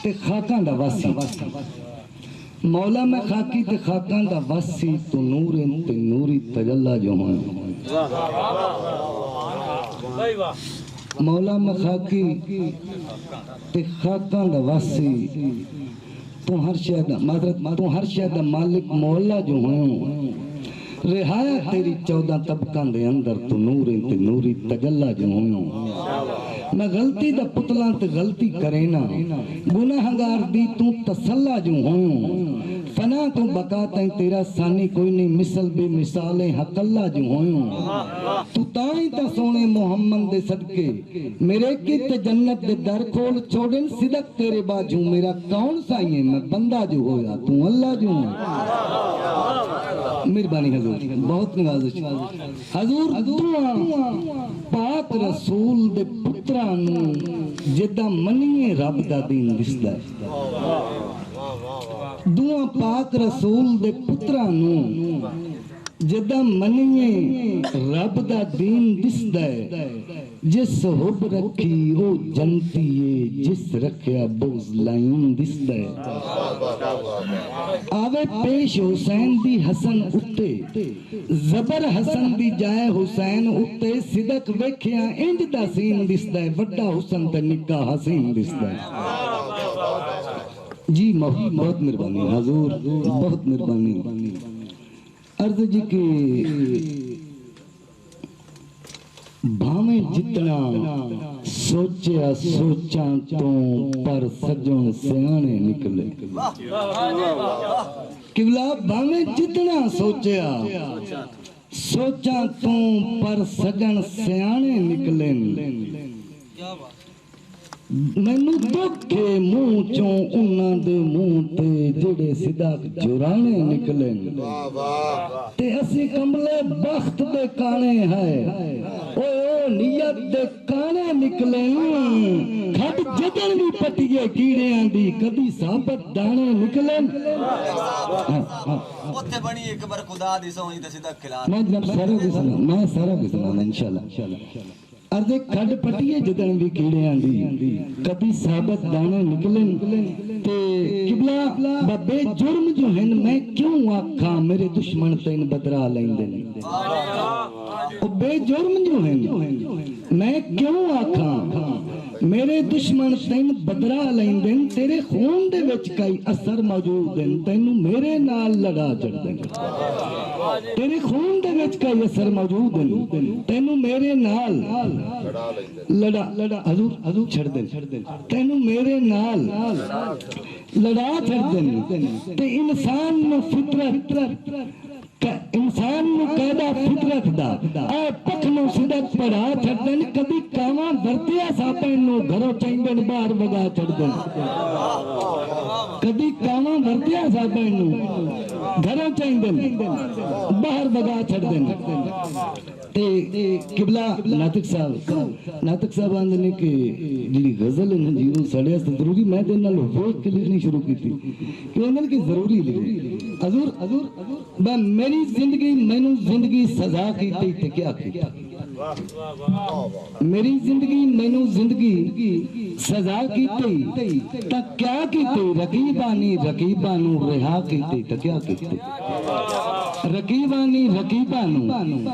ते खाकां दा वासी मौला मैं खाकी ते खाकां दा वासी तू नूरे ते नूरी तजल्ला जो हों मौला मैं खाकी ते खाकां दा वासी तू हर शय दा तू हर शय दा मालिक मौला जो हों रिहाया तेरी 14 तबकां दे अंदर तू नूरे ते नूरी तजल्ला जो हों मैं गलती दा पुतला ते गलती करे ना गुनाहगार दी तू तसल्ला जो हों फना तू बका तैं तेरा सानी कोई नहीं मिसल भी मिसाले हकल्ला जो हों तू ताई ता सोने मोहम्मद दे सदके मेरे की ते जन्नत दे दर खोल छोड़न सिदक तेरे बाजू मेरा कौन साई है मैं बंदा जो होया तू अल्लाह जो मेहरबानी हजूर बहुत नवाजिश हजूर दुआ पाक रसूल दे पुत्रा नू जिद्दां मनीए रब दा दीन दिसदा है दुआ पाक रसूल दे पुत्रा नू जिद्दां मनीए रब दा दीन दिसदा है जिस हुब रखी ओ जनती है जिस रखया बोझ लाइन दिसदा है आवे पेश हुसैन दी हसन उत्ते जबर हसन दी जाए हुसैन उत्ते सिदक वेखिया इंज दा सीन दिसदा है वड्डा हुसन ते निक्का हसीन दिसदा है जी बहुत मेहरबानी हजूर बहुत मेहरबानी अर्ज जी के भावे जितना सोचा सोचा तो पर सजन सियाने निकले किबला भावे जितना सोचा सोचा तो पर सजन सियाने निकले मैनू दुखे मुंह चो उन्हां दे मुंह ते जेड़े सिदा जुराने निकले ते असी कमले बख्त दे काने है ओ नियत दे काने निकले खट जदन भी पटिए कीड़ियां दी कदी साबत दाने निकले ओथे बनी एक बार खुदा दी सोई ते सिदा खिला मैं सारा सुना इंशाल्लाह अर्दे खड पटिए जदन भी कीड़ियां दी कभी साबत दाने निकलन ते किबला बे जुर्म जो हैं मैं क्यों आखा मेरे दुश्मन तेन बदला लेंदे ओ बे जुर्म जो हैं मैं क्यों आखा मेरे दुश्मन तेन बदला लेंदे तेरे खून दे विच कई असर मौजूद हैं तेनू मेरे नाल लड़ा छड़दे तेरे खून दे विच कई असर मौजूद हैं तेनू मेरे नाल लड़ा हजूर छड़ दे तेनू मेरे नाल लड़ा छड़ दे ते इंसान नु फितरत इंसान नु कहदा फितरत दा आ पख नु सिदक पढ़ा छड़ दे कभी कावा वरतिया सापन नु घरों चैंदन बाहर वगा छड़ दे कभी कावा वरतिया सापन नु घरों चैंदन बाहर वगा छड़ दे ते किबला नातिक साहब आंदे कि जी गजल है जी वो साढ़े जरूरी मैं ते नाल वेख के लिखनी शुरू की थी कि उन्होंने की जरूरी लिखी हजूर मैं मेरी जिंदगी मैनू जिंदगी सजा की ते क्या की मेरी जिंदगी मैनू जिंदगी सजा की ता क्या की रकीबानी रकीबानू रिहा की ता क्या की रकीबानी रकीबानू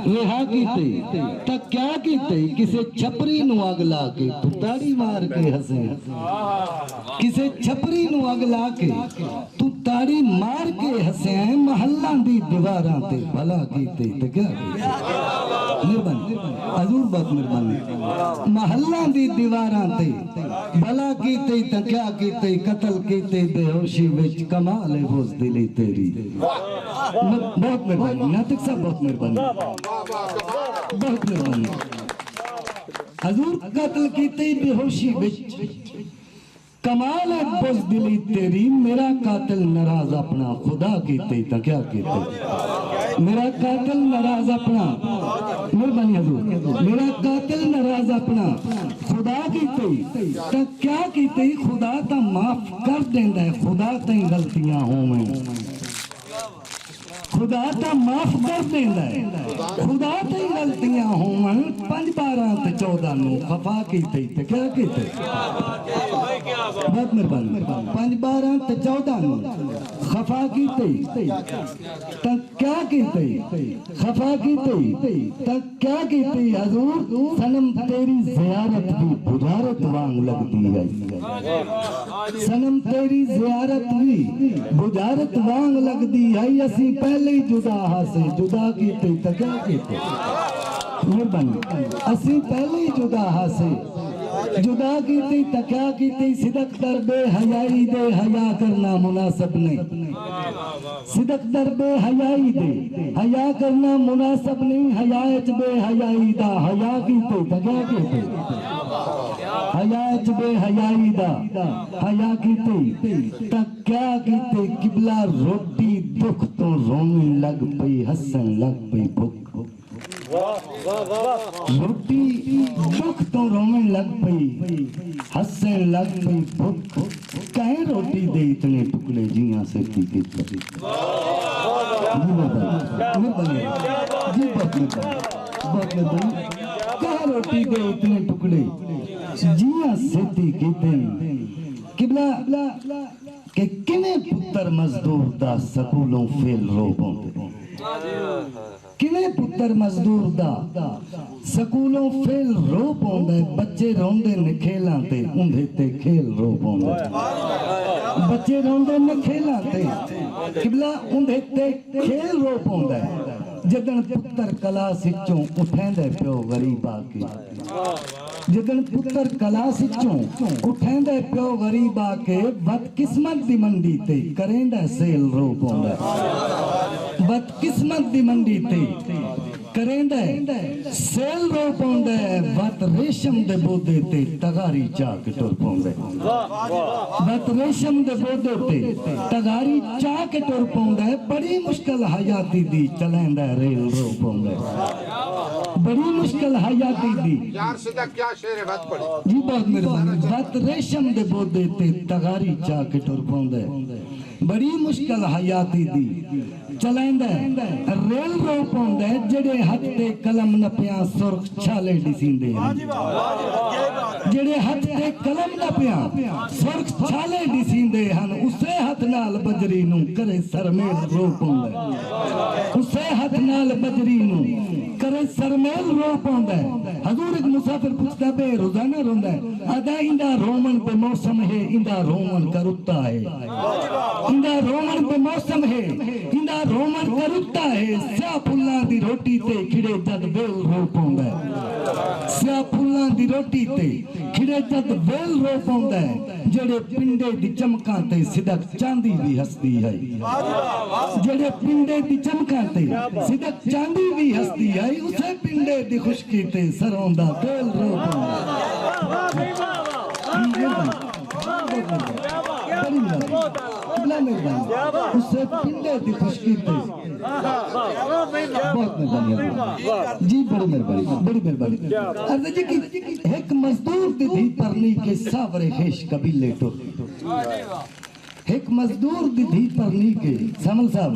रिहा की ता क्या की किसे छपरी नु अग ला के तू ताड़ी मार के हसे किसे छपरी नु अग ला के तू ताड़ी मार के हसे महल्ला दी दीवारां ते भला कीते ते क्या मेहरबानी हजूर बहुत मेहरबानी महल्ला दी दीवारां ते भला कीते ते क्या कीते कत्ल कीते बेहोशी विच कमाल है बुज़दिली तेरी बहुत मेहरबानी नातिक साहब बहुत मेहरबानी बहुत मेहरबानी हजूर कत्ल कीते बेहोशी विच कमाल है बुज़दिली तेरी मेरा कातिल नाराज अपना खुदा कीते ता क्या कीते मेरा कातिल नाराज अपना मेहरबानी हजूर मेरा कातिल नाराज अपना खुदा कीते ता क्या कीते खुदा ता माफ कर देंदा है खुदा तई गलतियां होवें खुदा ता माफ कर देंदा है खुदा तई गलतियां होवें 5 12 ते 14 नु खफा कीते ते क्या कीते बहुत मेहरबानी 5 12 ते 14 नु खफा कीते तक क्या कीते खफा कीते तक क्या कीते हजूर सनम तेरी जियारत भी बुझारत वांग लगदी है सनम तेरी जियारत भी बुझारत वांग लगदी है असी पहले ही जुदा हासे जुदा कीते तक क्या कीते मेहरबानी असी पहले ही जुदा हासे जुदा कीती तक्या कीती सिदक दर बेहयाई दे हया करना मुनासिब नहीं सिदक दर बेहयाई दे हया करना मुनासिब नहीं हयाच बेहयाई दा हया कीते तक्या कीते हयाच बेहयाई दा हया कीते तक्या कीते किबला रोटी दुख तो रोने लग पई हसन लग पई भूख रोटी दुख तो रोने लग पई हंसने लग पई भूख कहे रोटी दे इतने टुकड़े जिया से जी कहे रोटी दे इतने टुकड़े जिया सेती कीते किबला के किने पुत्र मजदूर दा स्कूलों फेल रो पाउंदे किने पुत्र मजदूर दा स्कूलों फेल रो पाउंदा बच्चे रोंदे ने खेलां ते उंदे ते खेल रो पाउंदा बच्चे रोंदे ने खेलां ते किबला उंदे ते खेल रो पाउंदा जदन पुत्र क्लास विचों उठेंदे पियो गरीब आके जदन पुत्र क्लास विचों उठेंदे पियो गरीब आके बदकिस्मत दी मंडी ते करेंदा सेल रो पाउंदा बदकिस्मत दी मंडी ते करेंदा सेल रो पाउंदा वत रेशम दे बोदे ते तगारी चाक टुर पाउंदा वत रेशम दे बोदे ते तगारी चाक टुर पाउंदा बड़ी मुश्किल हयाती दी चलेंदा रेल रो पाउंदा बड़ी मुश्किल हयाती दी यार सीधा क्या शेर है बात पड़ी जी बहुत मेहरबानी वत रेशम दे बोदे ते तगारी चाक टुर पाउंदा बड़ी मुश्किल हयाती दी चलेंदा रेल रो पाउंदा जेड़े हथ ते कलम नपिया सुर्ख छाले दिसींदे जेड़े हथ ते कलम नपिया सुर्ख छाले दिसींदे हन उसे हथ नाल बजरी नू करे सरमेल रो पाउंदा उसे हथ नाल बजरी नू करे सरमेल रो पाउंदा हजूर एक मुसाफिर पूछदा बे रोजाना रोंदा आदा इंदा रोमन पे मौसम है इंदा रोमन करुत्ता है इंदा रोमन पे मौसम है इंदा रोमन करुत्ता है स्या फुल्लां दी रोटी ते खिड़े जद वेल रो पाउंदा स्या फुल्लां दी रोटी ते खिड़े जद वेल रो पाउंदा जेड़े पिंडे दी चमकां ते सिदक चांदी भी हसदी है जेड़े पिंडे दी चमकां ते सिदक चांदी भी हसदी है उसे पिंडे दी खुशकी ते सरों दा तेल रो उससे पिंडे दी खुशकी पे बहुत मेहरबानी जी बड़ी मेहरबानी अर्ज जी की एक मजदूर दी धी परनी के सावरे खेश कबीले टुर एक मजदूर दी धी परनी के समल साहब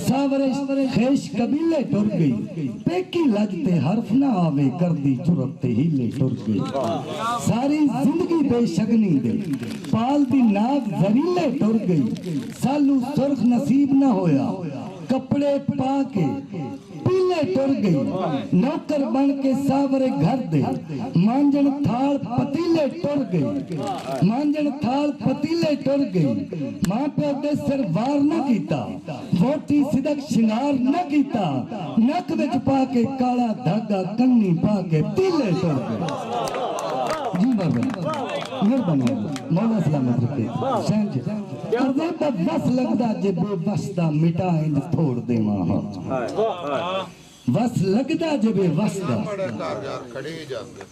सावरे खेश कबीले टुर गई पेकी लगते हर्फ ना आवे कर दी चुरते हीले टुर गई सारी जिंदगी बेशगनी दे पाल दी नाग जरीले टुर गई सालू सुर्ख नसीब ना होया कपड़े पा के पीले टुर गई नौकर बन के सावरे घर दे मांजन थाल पतीले टुर गई मांजन थाल पतीले टुर गई मां प्यो दे सिर वार न कीता वोटी सिदक शिंगार न कीता नक विच पा के काला धागा कन्नी पा के तीले टुर गई जी बाबा मेहरबानी मौला सलामत रखे शहन जी अर्दे दा बस लगदा जे बेबस दा मिटा इंद थोड़ देवा हां बस लगदा जे बेबस दा यार खड़े ही जाते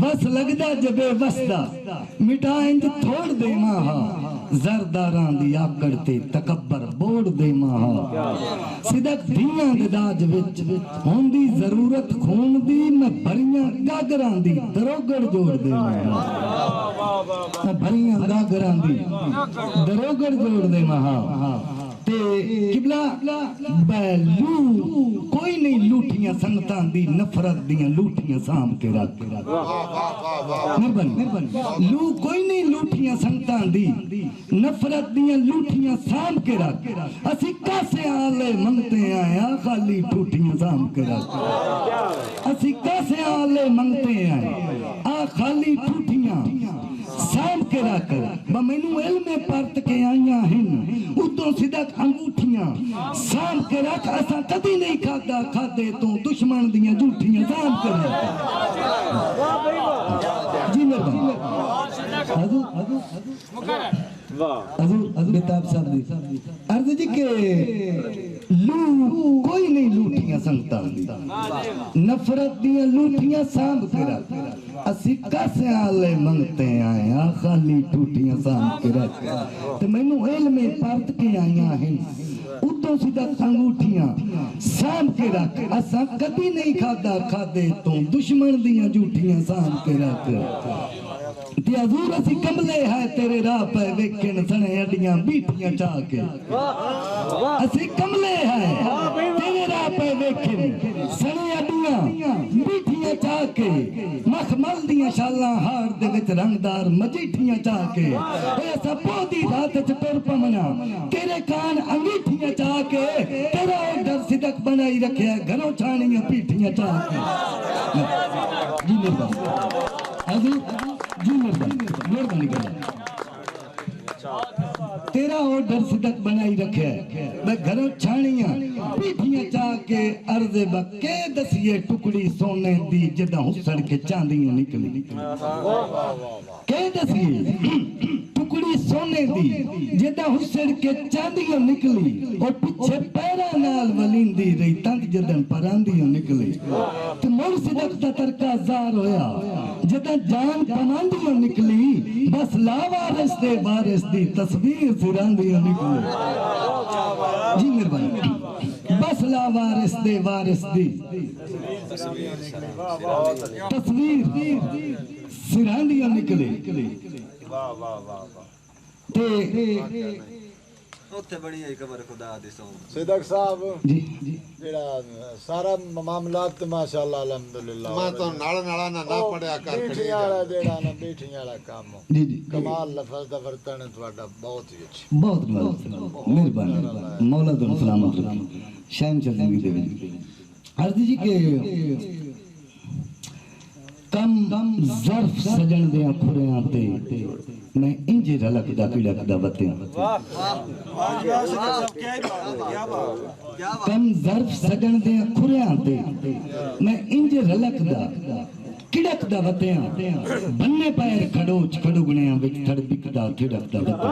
बस लगदा जे बेबस दा मिटा इंद थोड़ देवा हां जरदारां दी आकड़ ते तकब्बर बोड़ देवा हां सिदक धीयां दे दाज विच होंदी जरूरत खून दी मैं भरियां गागरां दी दरोगड़ जोड़ देवा हां भरियां गागरां दी दरोगड़ जोड़ देवा हां ते किबला बैलू कोई नहीं लूठियां संगतां दी नफरत दियां लूठियां साम के रख मेहरबानी लू कोई नहीं लूठियां संगतां दी नफरत दियां लूठियां साम के रख असी कासे आले मंगते आया खाली ठूठियां साम के रख असी कासे आले मंगते आए आ खाली ठूठियां साम के रख मैनू इल्म परत के आईया हैं उतों सिदक अंगूठियां साम के रख असा कदी नहीं खादा खादे तो दुश्मन दियां झूठियां साम के रख जी मेहरबानी बेताब साहब दी अर्ज जी के लू कोई नहीं लूठियां संगतां दी नफरत दियां लूठियां सांभ के रख असी कासे आले मंगते आए आ खाली टूटियां सांभ के रख ते मैनू इल्म परत के आईया हैं उतों सीधा अंगूठियां सांभ के रख असा कदी नहीं खादा खादे तो दुश्मन दियां झूठियां सांभ के रख ते हजूर असी कमले है तेरे राह पे वेखन सने अडियां बीठियां चाह के असी कमले है तेरे राह पे वेखन सने अडियां बीठियां चाह के मखमल दियां शालां हार दे विच रंगदार मजीठियां चाह के ऐसा पोदी रात च टुर पवना तेरे कान अंगीठियां चाह के तेरा डर सिदक बनाई रखया घरों छाणियां पीठियां चाह के जी मेहरबानी जी मेहरबानी कर तेरा और डर सिदक बनाई रखे मैं घरों छाणियां पीठियां चाह के अर्ज़े बके दसिए टुकड़ी सोने दी जदा हुसड़ के चांदियां निकली के दसिए टुकड़ी सोने दी जदा हुसड़ के चांदियां निकली और पीछे पैरा नाल वलिंदी रही तंग जदन परांदियां निकली ते मोर सिदक दा तरका जार होया जदा जान पनांदियां निकली बस लावारिस दे वारिस दी तस्वीर सिरांदियां निकली जी मेहरबानी बस लावारिस दे वारिस दी तस्वीर सिरांदियां निकली ते ਉੱਥੇ ਬੜੀ ਹੈ ਖਬਰ ਖੁਦਾ ਦੀ ਸੌਂ सिदक साहब जी जेड़ा सारा मामलात ते माशाअल्लाह अल्हम्दुलिल्लाह मैं तो नाला नाला ना पढ़िया कर खड़ी बीठियां वाला जेड़ा ना बीठियां वाला काम जी जी कमाल लफज दा वर्तन ਤੁਹਾਡਾ बहुत ही अच्छा बहुत मेहरबानी मौला तुम सलामत रखे शाम चलने दे अर्ज जी के कम ज़र्फ सजन दे खुरियां ते मैं इंज रलकदा पिलकदा बतियां कम ज़र्फ सजन दे खुरियां ते मैं इंज रलकदा किड़कदा वतियां बन्ने पैर खड़ोच खड़ुगणियां विच थड़बिकदा थिड़कदा वतियां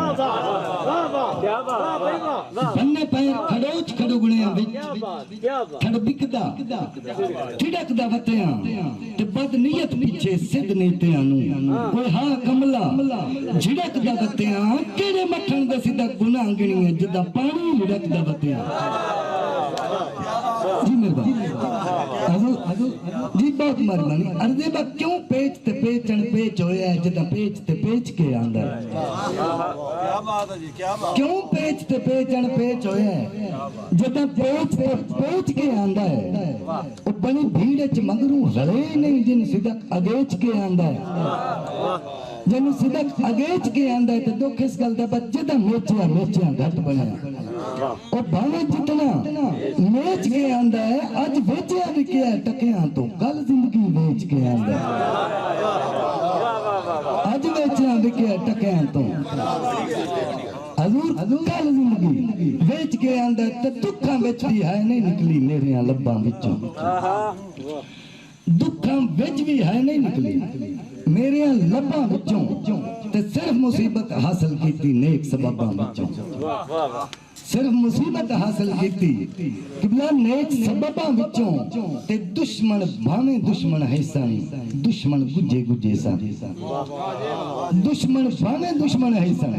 बन्ने पैर खड़ोच खड़ुगणियां विच थड़बिकदा थिड़कदा वतियां ते बदनीयत पीछे सिद्ध नीतियां नूं कोई हां कमला झिड़कदा वतियां केड़े मठण दा सीधा गुनाह गिणियां जदा पानी झिड़कदा वतियां जी मेहरबानी जी बहुत मेहरबानी अर्ज़े बा क्यों पेच ते पेचण पेच होया जदा पेच ते पेच के आंदा है क्या बात है जी क्या बात क्यों पेच ते पेचण पेच होया जदा पेच ते पेच के आंदा है ओ बनी भीड़ च मगरू रले नहीं जिन सिदक अगेच के आंदा है जिन सिदक अगेच के आंदा है तो दुख इस गल दा बच्चे दा मोचिया घट बनया ओ भावे जितना मेच के आंदा है अज बेचिया विकिया टकिया तो कल जिंदगी बेच के आंदा है अज बेचिया विकिया टकिया तो हजूर कल जिंदगी बेच के आंदा ते दुखां विच भी है नहीं निकली मेरे लब्बां विचों दुखां विच भी है नहीं निकली मेरे लब्बां विचों ते सिर्फ मुसीबत हासिल कीती नेक सबबां विचों सिर्फ मुसीबत हासिल कीती किबला नेक सबबां विचों ते दुश्मन भावे दुश्मन है सन दुश्मन गुजे गुजे सन दुश्मन भावे दुश्मन है सन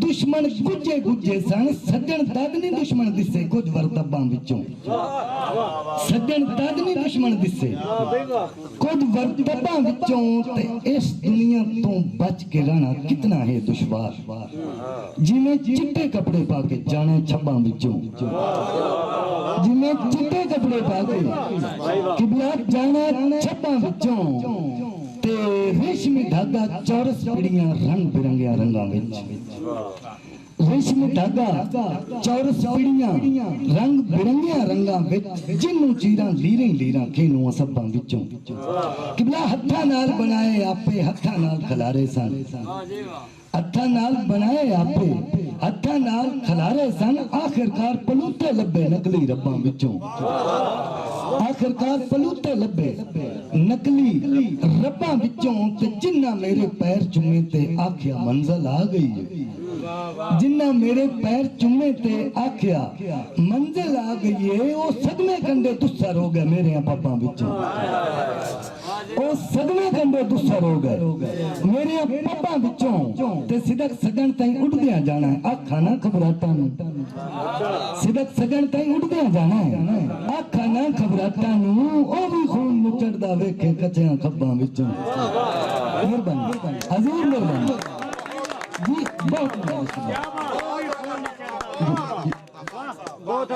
दुश्मन गुजे गुजे सन सज्जन तद नहीं दुश्मन दिसे कुछ वरतबां विचों सज्जन तद नहीं दुश्मन दिसे कुछ वरतबां विचों ते इस दुनिया तो बच के रहना कितना है दुश्वार जिवें चिट्टे कपड़े पा के जान जाने छब्बां विचों जिन्हें चिट्टे कपड़े पा के किबला जाना छब्बां विचों ते रेशमी धागा चौरस पीड़ियां रंग बिरंगे रंगां विच रेशमी धागा चौरस पीड़ियां रंग बिरंगे रंगां विच जिन्नू चीरां लीरें लीरां खेनू सब्बां विचों किबला हत्थां नाल बनाए आपे हत्थां नाल खलारे सन हत्थां नाल बनाए आपे हत्थां नाल खलारे सन आखिरकार पलूते लब्बे नकली रब्बां विचों आखिरकार पलूते लब्बे नकली रब्बां विचों ते जिन्ना मेरे पैर चुमे ते आखिया मंजिल आ गई है जिन्ना मेरे पैर चुमे ते आखिया मंजिल आ गई है वो सदमे कंडे दुस्सर हो गए मेरे पापां विचों ओ सदमे कंडे दुस्सर हो गए मेरे पापां विचों ते सिदक सगन ताईं उड़दियां जाना है आखा ना खबराटां नूं सिदक सगन ताईं उड़दियां जाना है आखा ना खबराटां नूं ओ भी खून मुचड़दा वेखे कच्चियां खब्बां विचों मेहरबानी हजूर मेहरबानी जी बहुत हजूर बहुत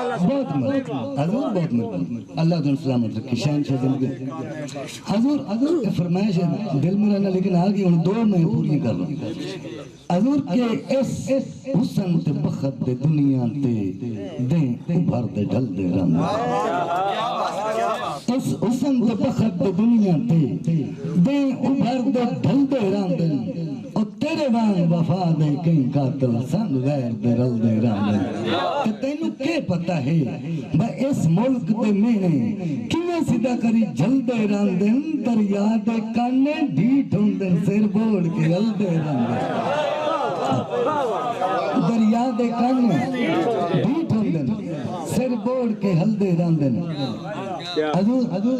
अल्लाह तुम सलामत रखे शान शाह जिंदगी हजूर हजूर की फरमाइश है दिल में रहना लेकिन आ गई हूँ दो मैं पूरी कर रहा हूँ हजूर के इस हुस्न ते बखत दे दुनिया ते दे उभर दे ढल दे रंग इस हुस्न ते बखत दे दुनिया ते दे उभर दे ढल दे रंग और तेरे वांग वफा दे कई कातल सन गैर दे रल दे रंग ते तैनू के पता है मैं इस मुल्क दे मेने किवें सीधा करी जलदे रंदे दरिया दे काने ढीठ होंदे सिर बोड़ के हलदे रंदे दरिया दे काने ढीठ होंदे सिर बोड़ के हलदे रंदे हजूर हजूर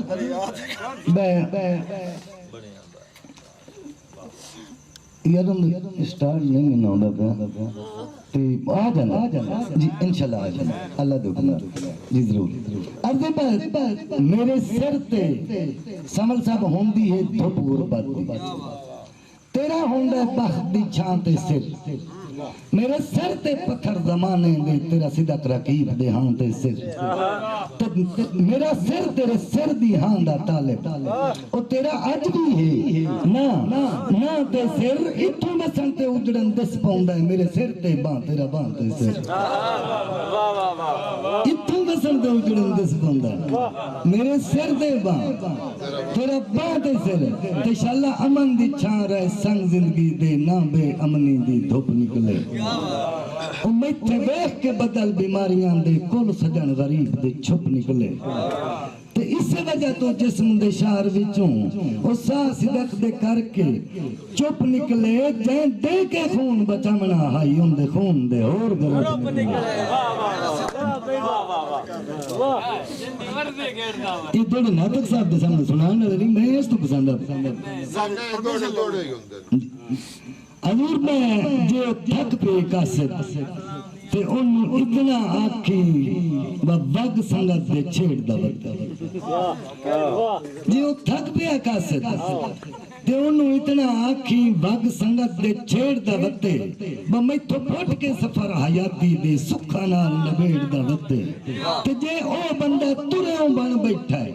यार स्टार्ट नहीं होना पे ते आ जाना जी इंशाल्लाह आ जाना अल्लाह दे हुक्म जी जरूर अर्ज़ पर मेरे सिर ते समल साहब होंदी है धुप गुरबत तेरा होंदा बख्त दी छां ते सिर मेरे सिर ते पत्थर जमाने दे तेरा सीधा रकीब दे हां ते सिर मेरा सिर तेरे सिर दी हां दा तालिब ओ तेरा अज भी है ना ना ते सिर इथों मसन ते उजड़न दस पाउंदा है मेरे सिर ते बां तेरा बां ते सिर इथों मसन ते उजड़न दस पाउंदा मेरे सिर ते बां तेरा बां ते सिर ते इंशाअल्लाह अमन दी छां रहे संग जिंदगी दे ना बे अमनी दी धुप निकले उम्मीद वेख के बदल बीमारियां दे कुल सजन गरीब दे छुप निकले ते इस वजह तो जिस्म दे शार विचों ओ साह सिदक दे करके चुप निकले जे दे के खून बचावना हाई हुंदे खून दे और गलत निकले ये थोड़े नाटक साहब दे सामने सुनाने वाली मैं इस तो पसंद हजूर में जो थक पे कासिद ते उन इतना आखी वग संगत दे छेड़ दा वक्त जो थक पे कासिद ते उन इतना आखी वग संगत दे छेड़ दा वक्त मैं तो फट के सफर हयाती दे सुखा नाल लबेड़ दा वक्त ते जे ओ बंदा तुरे बन बैठा है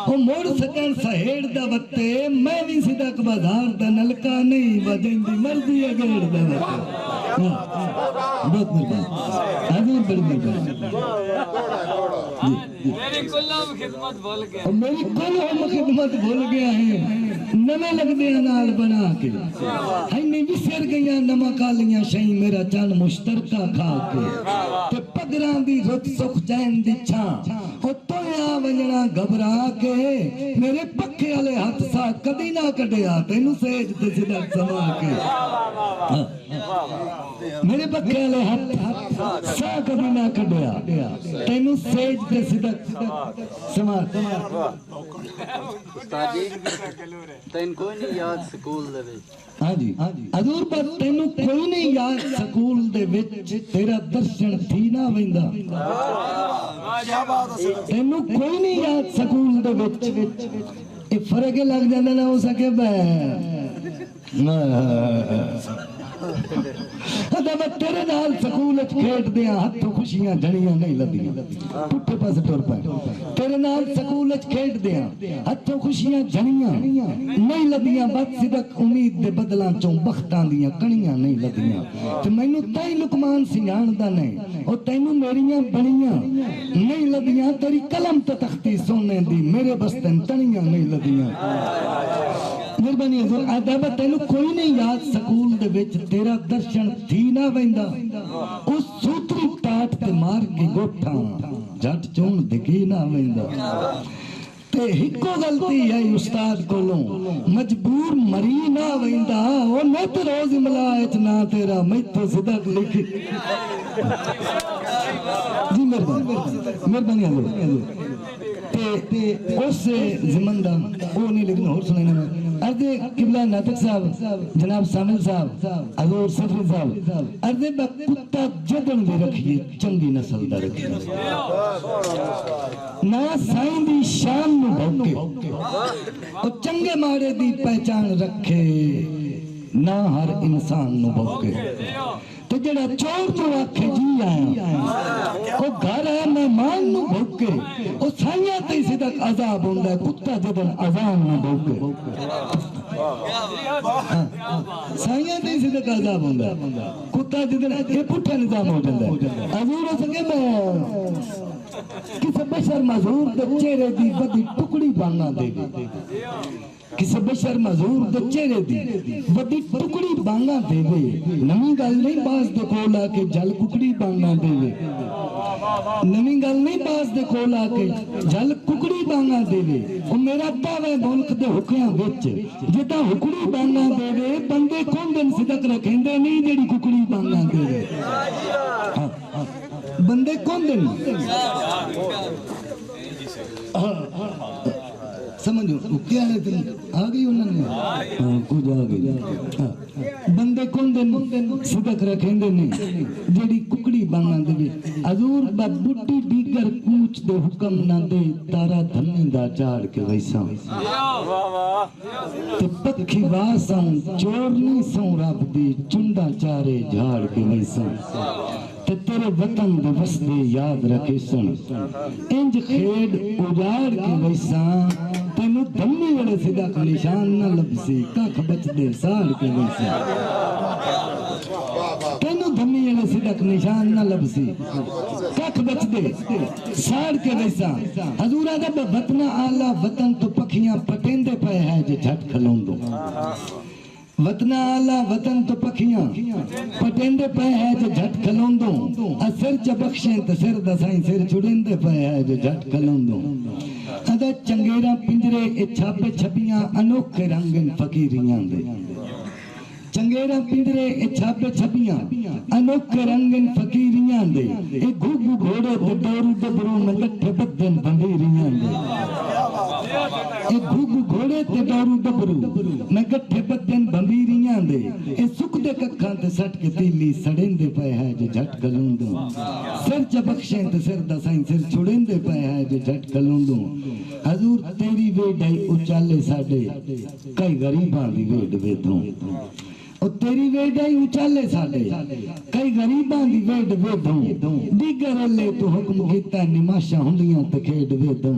ओ मोड़ सकन सहेड़ दा वक्त मैं भी सीधा बाजार दा नलका नहीं वजेंदी मर्जी अगेड़ दा वक्त बहुत मेहरबानी हजूर बड़ी मेहरबानी मेरी कुल्लम खिदमत भूल गया है नवे लगदे नाल बना के है नहीं विसर गईयां नमा कालियां शई मेरा चन मुश्तरका खा के ते पगरां दी रुत सुख चैन दी छां ओ तोया वजना घबरा के मेरे पक्के वाले हाथ सा कदी ना कढिया तैनू सेज ते सिदा समा के मेरे पक्के वाले हाथ सा कदी ना कढिया तैनू सेज ते सिदा समा उस्ताद जी तैन कोई नहीं याद स्कूल दे विच हां जी हजूर पर तैनू कोई नहीं याद स्कूल दे विच तेरा दर्शन थी ना वेंदा क्या बात है तैनू कोई नहीं याद स्कूल दे विच ए फर्क लग जांदा ना हो सके बे अदा मैं तेरे नाल स्कूल खेडदे हथों खुशियां जड़ियां नहीं लदियां पुट्ठे पासे टुर पे तेरे नाल स्कूल खेडदे हथों खुशियां जड़ियां नहीं लदियां बद सिदक उम्मीद दे बदलां चों बख्तां दियां कणियां नहीं लदियां ते मैनू ताई लुकमान सियाणदा नहीं ओ तैनू मेरियां बणियां नहीं लदियां तेरी कलम ते तख्ती सोने दी मेरे बस्ते तणियां नहीं लदियां मेहरबानी हजूर अदब तेनू कोई नहीं याद स्कूल दे विच तेरा दर्शन थी ना वेंदा उस सूतरी टाट ते मार के गोठा जट चोण दिखे ना वेंदा ते हिको गलती है उस्ताद कोलों मजबूर मरी ना वेंदा ओ नित रोज इमलाच ना तेरा मैथों सिदक लिख जी मेहरबानी हजूर ते उस जिमंदा वो नहीं लेकिन और सुनाने में अर्दे किबला नातक साहब जनाब सामिल साहब हजूर सफरी साहब अर्दे बा कुत्ता जदन दे रखिए चंगी नस्ल दा रखिए ना साईं दी शान नु भौके और चंगे माड़े दी पहचान रखे ना हर इंसान नु भौके तो जड़ा चोर तो आखे जी आया वो घर है मेहमान नु भौके ओ साइया ते सिदक अजाब होंदा कुत्ता जदन अजान नु भौके साइया ते सिदक अजाब होंदा कुत्ता जदन ये पुट्ठा निजाम हो जांदा हजूर हो सके मैं किसी बशर मजूर दे चेहरे दी बदी टुकड़ी बांगा देवे किसी बशर मजूर दे चेहरे दी बदी टुकड़ी बांगा देवे नवी गल नहीं बास दे कोल आके जल कुकड़ी बांगा देवे नवी गल नहीं बास दे कोल आके जल कुकड़ी बांगा देवे ओ मेरा तावे मुल्क दे हुक्यां विच जिदा हुकड़ी बांगा देवे बंदे कोंदन सिदक रखेंदे नहीं जेड़ी कुकड़ी बांगा देवे बंदे कोंदन समझो क्या है तुम आ गई उन्होंने कुछ आ गई बंदे कौन दिन सिदक रखेंगे नहीं जेडी कुकड़ी बांगा देवे हजूर बा बुड्ढी डीगर कूच दे हुक्म ना दे तारा धन्नी दा झाड़ के वैसा ते पक्षी वासां चोरनी सौ रब दी चुंडा चारे झाड़ के वैसा ते तेरे वतन दे वसदे याद रखे सन इंज खेड उजाड़ के वैसा तेनू धम्मी वाले सिदक निशान न लबसी कख बचदे साड़ के वैसा तेनू धम्मी वाले सिदक निशान न लबसी कख बचदे साड़ के वैसा हजूरा दा वतना आला वतन तो पखियां पटेंदे पे है जे झट खलोंदो वतना आला वतन तो पखियां पटेंदे पे है जो झट खलोंदो असर च बख्शे ते सिर दसाई सिर छुड़ेंदे पे है जो झट खलोंदो अदा चंगेरा पिंजरे ए छापे छपियां अनोखे रंगन फकीरियां दे चंगेरा पिंजरे ए छापे छपियां अनोखे रंगन फकीरियां दे ए घुघु घोड़े ते डोरू डबरू में लट्ठे बदन बंदीरियां दे ए घुघु घोड़े ते डोरू डबरू में गट्ठे बदन बंदीरियां दे ए सुख दे कखां ते सट के तीली सड़ेंदे पे है जो झट खलोंदो सिर च बख्शे ते सिर दसाई सिर छुड़ेंदे पे है जो झट खलोंदो हजूर तेरी वेड़ उचाले साडे कई गरीबां दी वेड़ वेदों और तेरी वेड़ाई उचाले साडे कई गरीबां दी वेड़ वेदों दीगर अल्ले तू हुक्म कीता निमाशा हुंदियां ते खेड वेदों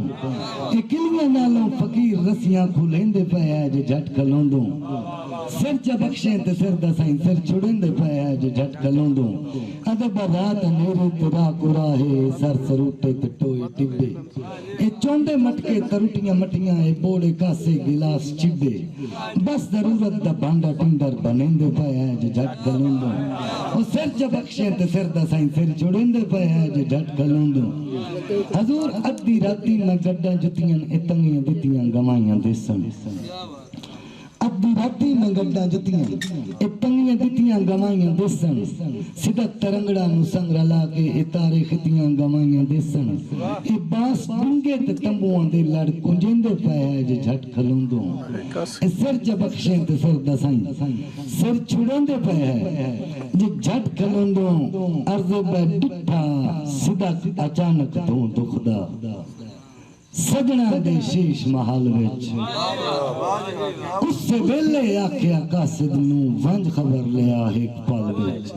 ए किलियां नालों फकीर रसियां खुलेंदे पे है जो झट खलोंदो सिर च बख्शे ते सिर दसाई सिर छुड़ेंदे पे है जो झट खलोंदो अदब रात नेरे तेरा कुराहे सर सरूटे ते टोए टिब्बे ए चोंदे मटके तरुटियां मटियां ए बोड़े कासे गिलास चिब्बे बस जरूरत दा भांडा टिंडर बने पे है जो झट खलोंदो ओ सिर च बख्शे ते सिर दसाई सिर छुड़ेंदे पे है जो झट खलोंदो हजूर अद्धी राती में गड्डा जुतियां ए तंगियां दितियां गवाइयां देसन अद्धी राती में गड्डा जुतियां ए तंगियां दितियां गवाइयां देसन सिदा तरंगड़ा नु संग रला के ए तारे खितियां गवाइयां देसन ए बांस डूंगे ते तंबुआं दे लड़ कुंजेंदे पे है जो झट खलोंदो ए सिर च बख्शे ते सिर दसाई सिर छुड़ेंदे पे है जो झट खलोंदो अर्ज़ बे डिठा सिदा अचानक तो दुखदा सजना दे शीश महल विच उससे वेले आख्या कासिद नू वंज खबर लिया एक पल विच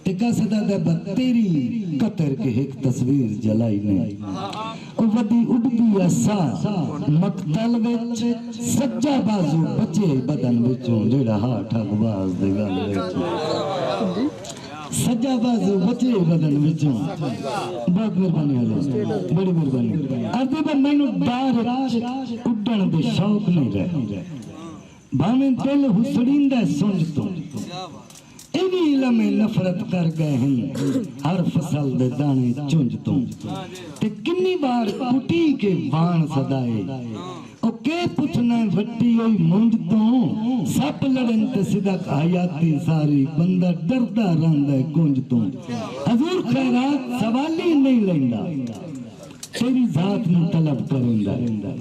ते कासिदा दे तेरी कतर के एक तस्वीर जलाई ने ओ वदी उड़दी असा मकतल विच सज्जा बाजू बचे बदन विचों जेड़ा हाथ अगवाज दे गल विच सज्जा बाजू बचे बदन विचों बहुत मेहरबानी है बड़ी मेहरबानी अर्दे पर मैनू डार उड़न दे शौक नहीं रहे भावें दिल हुसड़ींदा सुन तो इन्हीं इलमे नफरत कर गए हैं हर फसल दे दाने चुंज तो ते किन्नी बार कुटी के वाण सदाए ओ के पुछना वट्टी होई मुंज तो सप लड़न ते सिदक हयाती सारी बंदा डरदा रहंदा है कुंज तो हजूर खैरात सवाली नहीं लेंदा तेरी जात नू तलब करेंदा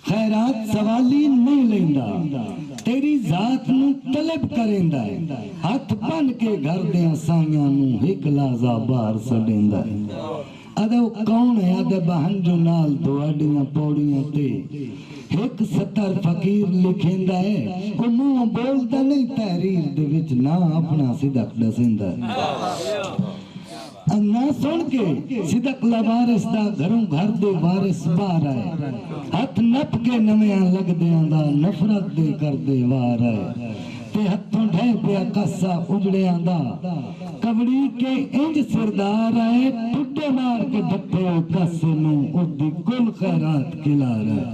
खैरात सवाली नहीं लेंदा तेरी जात नू तलब करेंदा है हाथ बन के घर दे साइयां नू एक लाजा बाहर सडेंदा है अदे कौन है अदे बहन जो नाल दुआडियां पौड़ियां ते एक सतर फकीर लिखेंदा है ओ मुंह बोलदा नहीं तहरीर दे विच ना अपना सिदक दसेंदा ना सुन के सिदक लवारिस दा घरों घर दे वारिस बाहर आए हथ नप के नवियां लगदियां दा नफरत दे करदे वार आए ते हथों ढह पिया कासा उजड़ियां दा कवड़ी के इंज सरदार आए टुटे मार के डट्टे कासे नू उदी कुल खैरात खिला रहे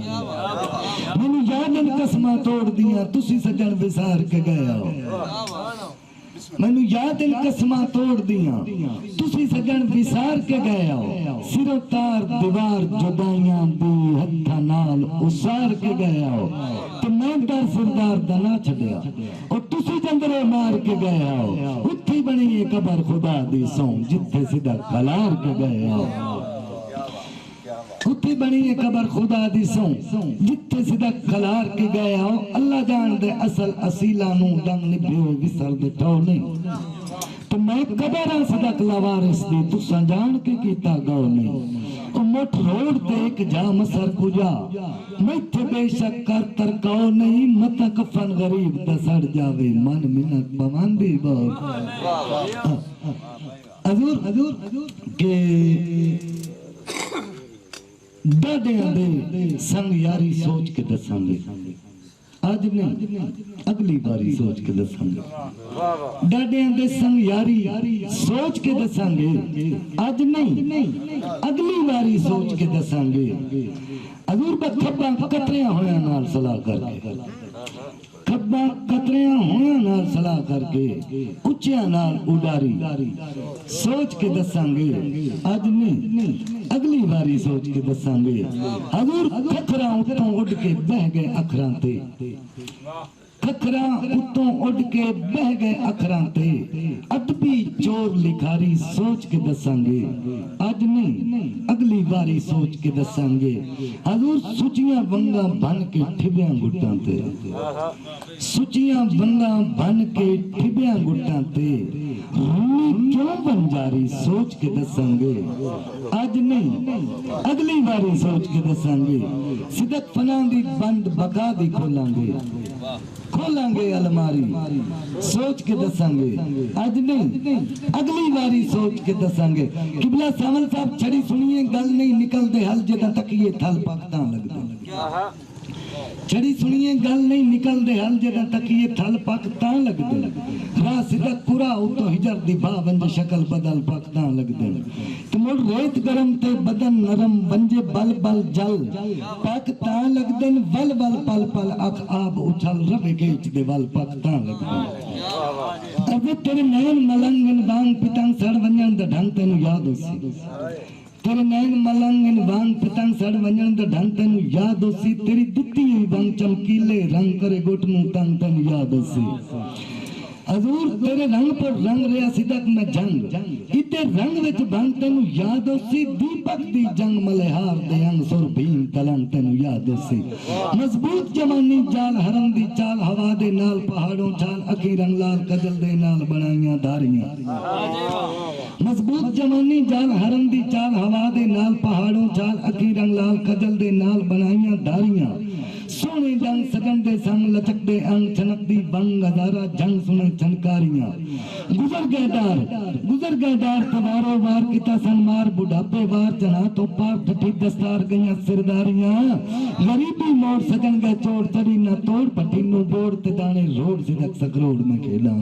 मैनू याद इन कसमां तोड़ दियां तुसी सजन विसार के गए हो मैनू याद इन कसमां तोड़ दियां तुसी सजन विसार के गए हो सिरों तार दीवार जुदाइयां दी हत्था नाल उसार के गए हो ते मैं दर सरदार दा ना छड़िया और तुसी जंगरे मार के गए हो उत्थे बनी ये कबर खुदा दी सौ जिथे सीधा खलार के गए हो उत्थे बनी ये कबर खुदा दी सौ जिथे सीधा खलार के गए हो अल्लाह जान दे असल असीला नू डंग निभे विसर दे टोले तो मैं कबरां सीधा लवारिस दी तुसा जान के कीता गौ नहीं ओ मुठ रोड ते एक जा मसर कुजा मैथे बेशक कर तरकाओ नहीं मत कफन गरीब दा सड़ जावे मन मिन्नत पवंदी बहुत हजूर के डाडियां दे संग यारी सोच के दसांगे आज नहीं अगली बारी सोच के दसांगे डाडियां दे संग यारी सोच के दसांगे आज नहीं अगली बारी सोच के दसांगे हजूर खब्बा कतरियां होया नाल सलाह करके खब्बा कतरियां होया नाल सलाह करके उच्चियां नाल उडारी सोच के दसांगे आज नहीं अगली बारी सोच के दसांगे हजूर खखरा उतों उड़ के बह गए अखरां ते खखरा उतों उड़ के बह गए अखरां ते अदबी चोर लिखारी सोच के दसांगे आज नहीं अगली बारी सोच के दसांगे हजूर सुचियां वंगा बन के ठिबियां गुट्टां ते सुचियां वंगा बन के ठिबियां गुट्टां ते रूनी क्यों बंजारी सोच के दसांगे आज नहीं अगली बारी सोच के दसांगे सिदक फना दी बंद बका दी खोलांगे अलमारी सोच के दसांगे आज नहीं अगली बारी सोच के दसांगे किबला सावल साहब छड़ी सुनिए गल नहीं निकलते हल जदा तक ये थल पाकता लगदा छड़ी सुनिए गल नहीं निकलते हल जदा तक ये थल पाकता लगदे राह सिदा कुरा उतो हिजर दी बावंज शक्ल बदल पाकता लगदे ते मुड़ रेत गरम ते बदन नरम बंजे बल बल जल पाकता लगदे वल वल पल पल अख आब उछल रवे गेच दे वल पाकता लगदे अबे तेरे नयन मलंगन बांग पितंग सड़ वंजन द ढंग तेनु याद होसी तेरे नैन मलंगन वांग पतंग सड़ वंजन दा ढंग तेनु याद होसी तेरी दित्ती हुई वांग चमकीले रंग करे गोट नू तंग तेनु याद होसी हजूर तेरे रंग पर रंग रहा सिदक में जंग इते रंग विच बंग तेनु याद होसी दीपक दी जंग मलेहार दे अंग सुर भीम तलंग तेनु याद होसी मजबूत जवानी जाल हरम दी चाल हवा दे नाल पहाड़ों चाल अखी रंग लाल कजल दे नाल बनाइयां धारियां मजबूत जवानी जाल हरन दी चाल हवा दे नाल पहाड़ों चाल अखी रंग लाल खजल दे नाल बनाइयां धारियां सोने जंग सजन दे संग लचकदे अंग छनकदी बंग हजारा जंग सुने छनकारियां गुजर गए डार तवारो वार किता सनमार बुढ़ापे वार चना तो पार ठठी दस्तार गईयां सिरदारियां गरीबी मोड़ सजन गए चोर चढ़ी ना तोड़ पट्टी नु बोड़ ते दाने रोड से तक सकरोड़ में खेला